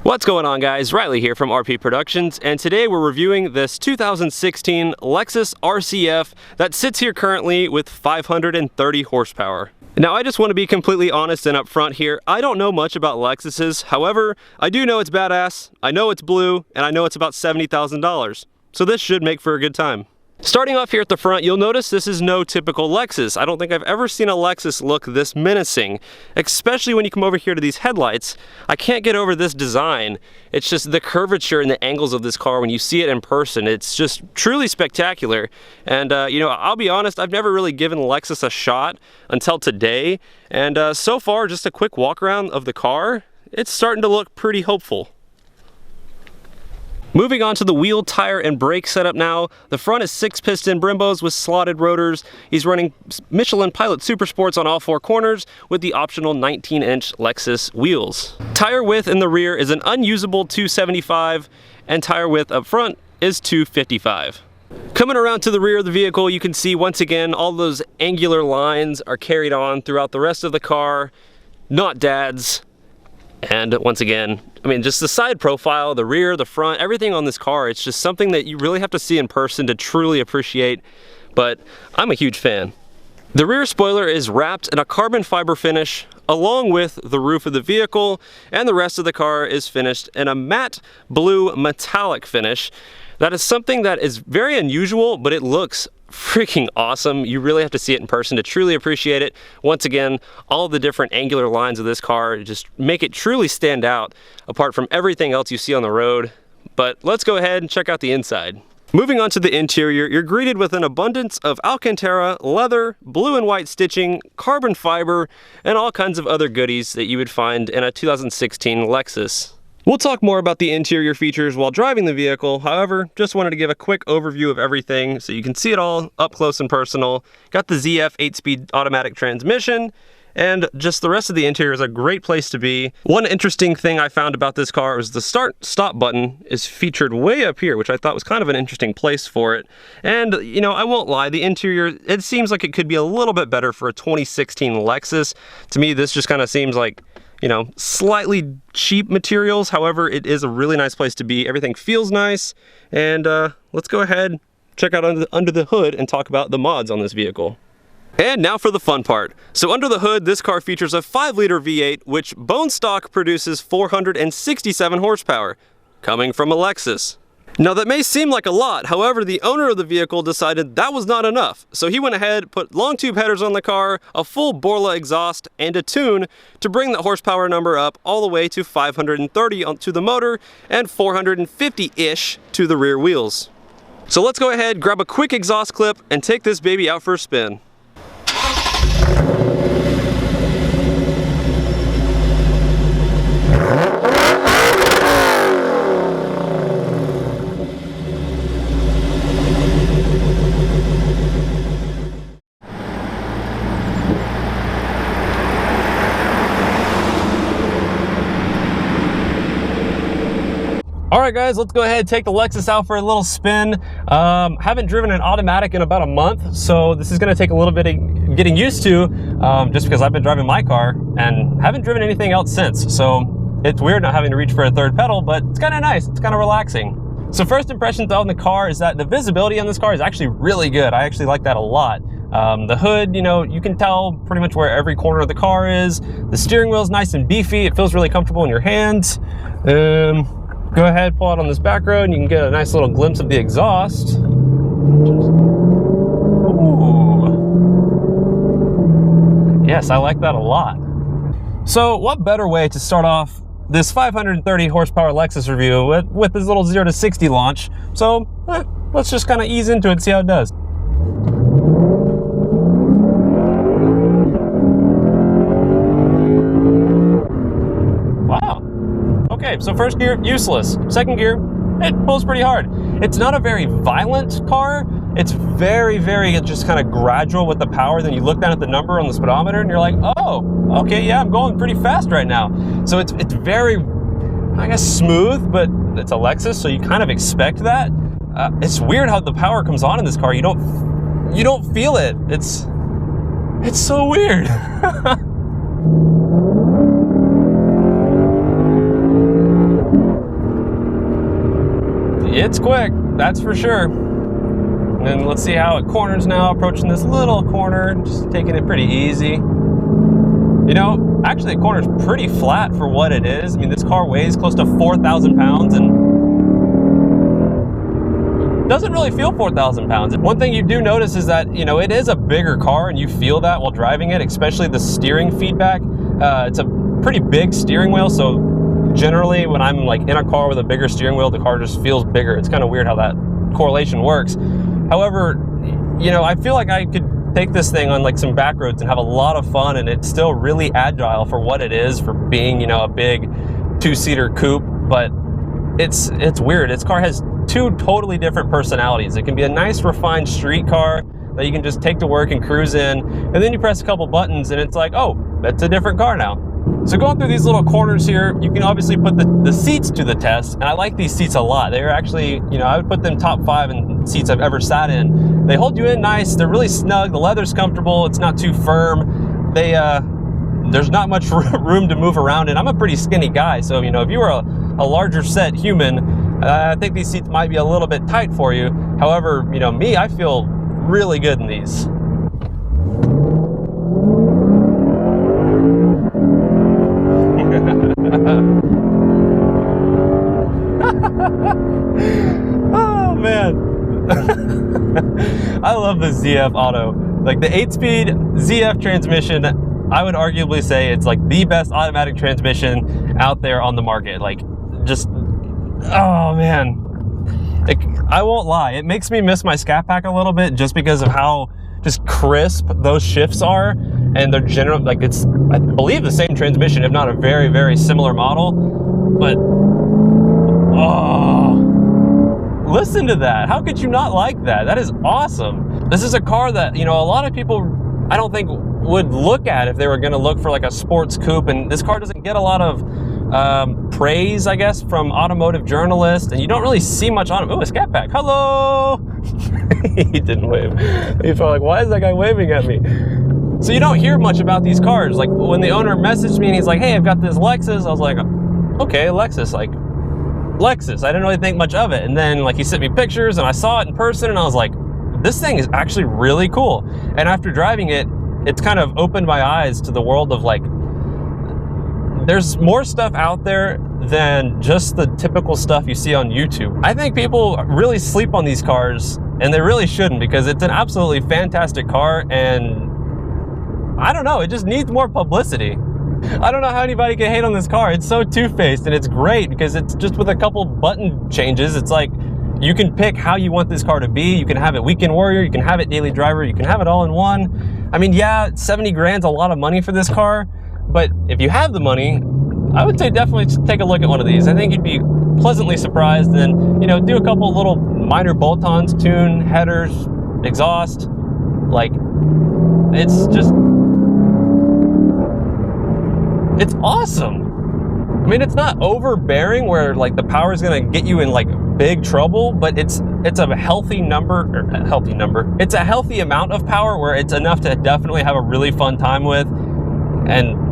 What's going on, guys? Riley here from RP Productions, and today we're reviewing this 2016 Lexus RCF that sits here currently with 530 horsepower. Now, I just want to be completely honest and upfront here. I don't know much about Lexuses. However, I do know it's badass, I know it's blue, and I know it's about $70,000. So this should make for a good time. Starting off here at the front, you'll notice this is no typical Lexus. I don't think I've ever seen a Lexus look this menacing, especially when you come over here to these headlights. I can't get over this design. It's just the curvature and the angles of this car when you see it in person. It's just truly spectacular. And you know, I'll be honest, I've never really given Lexus a shot until today. And so far, just a quick walk around of the car, it's starting to look pretty hopeful. Moving on to the wheel, tire, and brake setup now. The front is 6-piston Brembos with slotted rotors. He's running Michelin Pilot Super Sports on all 4 corners with the optional 19-inch Lexus wheels. Tire width in the rear is an unusable 275, and tire width up front is 255. Coming around to the rear of the vehicle, you can see once again all those angular lines are carried on throughout the rest of the car. Not dads. And once again, I mean, just the side profile, the rear, the front, everything on this car, it's just something that you really have to see in person to truly appreciate, but I'm a huge fan. The rear spoiler is wrapped in a carbon fiber finish along with the roof of the vehicle, and the rest of the car is finished in a matte blue metallic finish. That is something that is very unusual, but it looks freaking awesome. You really have to see it in person to truly appreciate it. Once again, all the different angular lines of this car just make it truly stand out apart from everything else you see on the road. But let's go ahead and check out the inside. Moving on to the interior, you're greeted with an abundance of Alcantara, leather, blue and white stitching, carbon fiber, and all kinds of other goodies that you would find in a 2016 Lexus. We'll talk more about the interior features while driving the vehicle. However, just wanted to give a quick overview of everything so you can see it all up close and personal. Got the ZF 8-speed automatic transmission, and just the rest of the interior is a great place to be. One interesting thing I found about this car was the start-stop button is featured way up here, which I thought was kind of an interesting place for it. And, you know, I won't lie, the interior, it seems like it could be a little bit better for a 2016 Lexus. To me, this just kind of seems like, you know, slightly cheap materials. However, it is a really nice place to be. Everything feels nice. And let's go ahead, check out under the hood and talk about the mods on this vehicle. And now for the fun part. So under the hood, this car features a 5-liter V8, which bone stock produces 467 horsepower, coming from a Lexus. Now that may seem like a lot, however, the owner of the vehicle decided that was not enough. So he went ahead, put long tube headers on the car, a full Borla exhaust, and a tune to bring the horsepower number up all the way to 530 to the motor and 450-ish to the rear wheels. So let's go ahead, grab a quick exhaust clip, and take this baby out for a spin. Alright guys, let's go ahead and take the Lexus out for a little spin. Haven't driven an automatic in about a month, so this is going to take a little bit of getting used to, just because I've been driving my car and haven't driven anything else since. So it's weird not having to reach for a third pedal, but it's kind of nice, it's kind of relaxing. So first impressions on the car is that the visibility on this car is actually really good. I actually like that a lot. The hood, you know, you can tell pretty much where every corner of the car is. The steering wheel is nice and beefy, it feels really comfortable in your hands. Go ahead, pull out on this back road, and you can get a nice little glimpse of the exhaust. Ooh. Yes, I like that a lot. So what better way to start off this 530 horsepower Lexus review with this little 0 to 60 launch. So let's just kind of ease into it and see how it does. Okay, so first gear, useless. Second gear, it pulls pretty hard. It's not a very violent car. It's very, very just kind of gradual with the power. Then you look down at the number on the speedometer and you're like, oh, okay, yeah, I'm going pretty fast right now. So it's very, I guess, smooth, but it's a Lexus, so you kind of expect that. It's weird how the power comes on in this car. You don't feel it. It's so weird. It's quick, that's for sure. And then let's see how it corners now, approaching this little corner, just taking it pretty easy. You know, actually the corner's pretty flat for what it is. I mean, this car weighs close to 4,000 pounds and doesn't really feel 4,000 pounds. One thing you do notice is that, you know, it is a bigger car and you feel that while driving it, especially the steering feedback. It's a pretty big steering wheel, so generally when I'm like in a car with a bigger steering wheel, the car just feels bigger. It's kind of weird how that correlation works. However, you know, I feel like I could take this thing on like some back roads and have a lot of fun, and it's still really agile for what it is, for being, you know, a big two-seater coupe. But it's weird. This car has two totally different personalities. It can be a nice refined street car that you can just take to work and cruise in, and then you press a couple buttons and it's like, oh, that's a different car now. So going through these little corners here, you can obviously put the seats to the test, and I like these seats a lot. They're actually, you know, I would put them top 5 in seats I've ever sat in. They hold you in nice, they're really snug, the leather's comfortable, it's not too firm. There's not much room to move around in. I'm a pretty skinny guy, so, you know, if you were a larger set human, I think these seats might be a little bit tight for you. However, you know, me, I feel really good in these. Oh man. I love the ZF Auto. Like the 8-speed ZF transmission, I would arguably say it's like the best automatic transmission out there on the market. Like, just, oh man. Like, I won't lie, it makes me miss my Scat Pack a little bit just because of how just crisp those shifts are, and they're general, like, it's, I believe, the same transmission, if not a very, very similar model. But oh, listen to that. How could you not like that? That is awesome. This is a car that, you know, a lot of people, I don't think, would look at if they were going to look for like a sports coupe, and this car doesn't get a lot of praise, I guess, from automotive journalists, and you don't really see much on it. Oh, a Scat Pack. Hello. He didn't wave. He felt like, why is that guy waving at me? So you don't hear much about these cars. Like when the owner messaged me and he's like, hey, I've got this Lexus, I was like, okay, Lexus, like Lexus. I didn't really think much of it. And then like he sent me pictures and I saw it in person and I was like, this thing is actually really cool. And after driving it, it's kind of opened my eyes to the world of like, there's more stuff out there than just the typical stuff you see on YouTube. I think people really sleep on these cars, and they really shouldn't, because it's an absolutely fantastic car, and I don't know, it just needs more publicity. I don't know how anybody can hate on this car. It's so two-faced, and it's great because it's just with a couple button changes. It's like you can pick how you want this car to be. You can have it weekend warrior, you can have it daily driver, you can have it all in one. I mean, yeah, 70 grand's a lot of money for this car, but if you have the money, I would say definitely take a look at one of these. I think you'd be pleasantly surprised, and, you know, do a couple little minor bolt-ons, tune, headers, exhaust. Like, it's just, it's awesome. I mean, it's not overbearing where like the power is gonna get you in like big trouble, but it's a healthy number, It's a healthy amount of power where it's enough to definitely have a really fun time with. And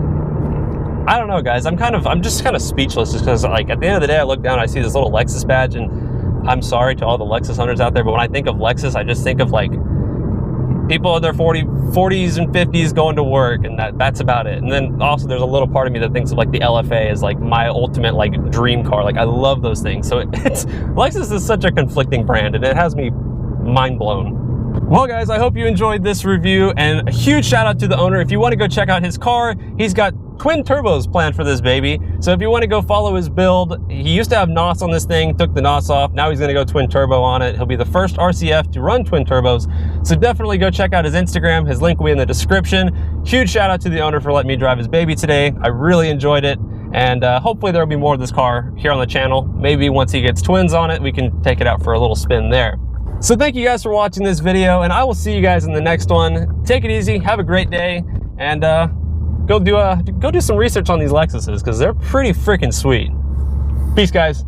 I don't know, guys, I'm just kind of speechless, just because like at the end of the day, I look down, I see this little Lexus badge, and I'm sorry to all the Lexus owners out there, but when I think of Lexus, I just think of like people in their 40s and 50s going to work, and that's about it. And then also there's a little part of me that thinks of like the LFA as like my ultimate like dream car. Like, I love those things. So Lexus is such a conflicting brand, and it has me mind blown. Well, guys, I hope you enjoyed this review, and a huge shout out to the owner. If you want to go check out his car, he's got twin turbos planned for this baby. So if you want to go follow his build, he used to have NOS on this thing, took the NOS off. Now he's going to go twin turbo on it. He'll be the first RCF to run twin turbos. So definitely go check out his Instagram. His link will be in the description. Huge shout out to the owner for letting me drive his baby today. I really enjoyed it. And hopefully there'll be more of this car here on the channel. Maybe once he gets twins on it, we can take it out for a little spin there. So thank you guys for watching this video, and I will see you guys in the next one. Take it easy, have a great day, and go do some research on these Lexuses, because they're pretty freaking sweet. Peace, guys.